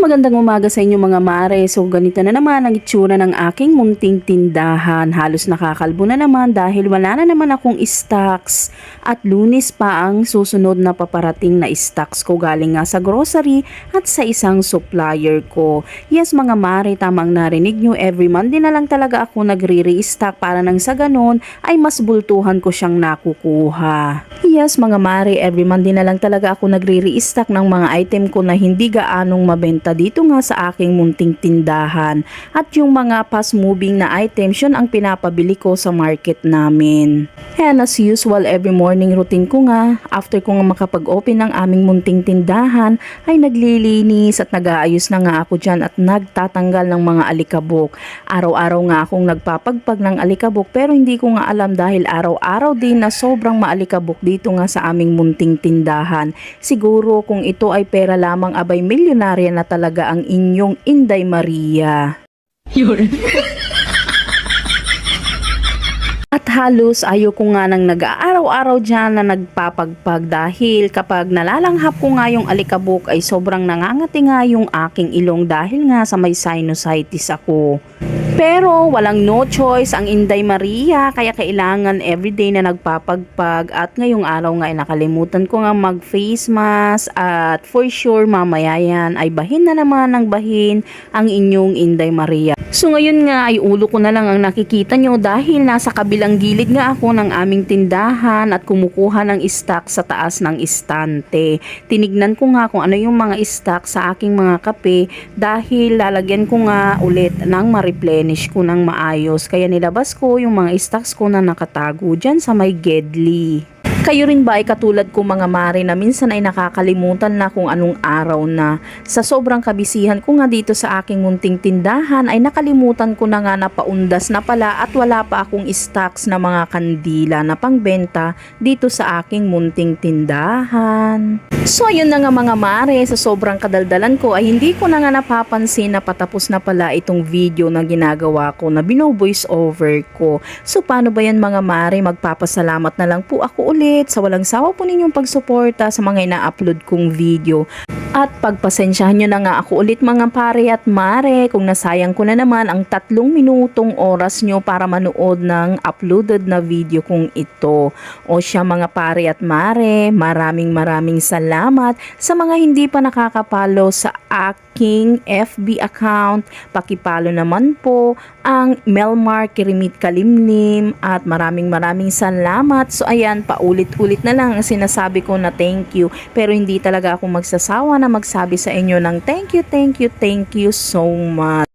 Magandang umaga sa inyo mga mare. So ganito na naman ang itsura ng aking munting tindahan. Halos nakakalbo na naman dahil wala na naman akong stocks. At Lunes pa ang susunod na paparating na stocks ko galing nga sa grocery at sa isang supplier ko. Yes mga mare, tamang narinig nyo, every Monday na lang talaga ako nagre-restock para nang sa ganon ay mas bultuhan ko siyang nakukuha. Yes mga mare, every Monday na lang talaga ako nagre-restock ng mga item ko na hindi gaanong mabenta dito nga sa aking munting tindahan. At yung mga fast moving na items, yun ang pinapabili ko sa market namin. And as usual, every morning routine ko nga, after ko nga makapag-open ng aming munting tindahan, ay naglilinis at nag-aayos na nga ako dyan at nagtatanggal ng mga alikabok. Araw-araw nga akong nagpapagpag ng alikabok pero hindi ko nga alam dahil araw-araw din na sobrang maalikabok dito nga sa aming munting tindahan. Siguro kung ito ay pera lamang, abay milyonarya na talaga ang inyong Inday Maria. Yun. At halos ayoko nga nang nag-aaraw-araw dyan na nagpapagpag dahil kapag nalalanghap ko nga yung alikabok ay sobrang nangangati nga yung aking ilong dahil nga sa may sinusitis ako. Pero walang no choice ang Inday Maria kaya kailangan everyday na nagpapagpag at ngayong araw nga ay nakalimutan ko nga mag face mask at for sure mamaya yan ay bahin na naman ng bahin ang inyong Inday Maria. So ngayon nga ay ulo ko na lang ang nakikita nyo dahil nasa kabilang gilid nga ako ng aming tindahan at kumukuha ng stock sa taas ng istante. Tinignan ko nga kung ano yung mga stock sa aking mga kape dahil lalagyan ko nga ulit ng ma-replenish ko ng maayos. Kaya nilabas ko yung mga stocks ko na nakatago dyan sa may Gedli. Kayo rin ba ay katulad ko mga mare na minsan ay nakakalimutan na kung anong araw na? Sa sobrang kabisihan ko nga dito sa aking munting tindahan ay nakalimutan ko na nga na paundas na pala at wala pa akong stocks na mga kandila na pangbenta dito sa aking munting tindahan. So ayun na nga mga mare, sa sobrang kadaldalan ko ay hindi ko na nga napapansin na patapos na pala itong video na ginagawa ko na bino-voice over ko. So paano ba yan mga mare? Magpapasalamat na lang po ako ulit sa walang sawa po ninyong pagsuporta sa mga ina-upload kong video. At pagpasensyahan nyo na nga ako ulit mga pare at mare kung nasayang ko na naman ang 3 minutong oras nyo para manood ng uploaded na video kong ito. O siya mga pare at mare, maraming salamat sa mga hindi pa nakakapalo sa aking FB account. Pakipalo naman po ang Melmar Kirimit Kalimlim at maraming salamat. So ayan, paulit-ulit na lang ang sinasabi ko na thank you pero hindi talaga ako magsasawa na magsabi sa inyo ng thank you so much.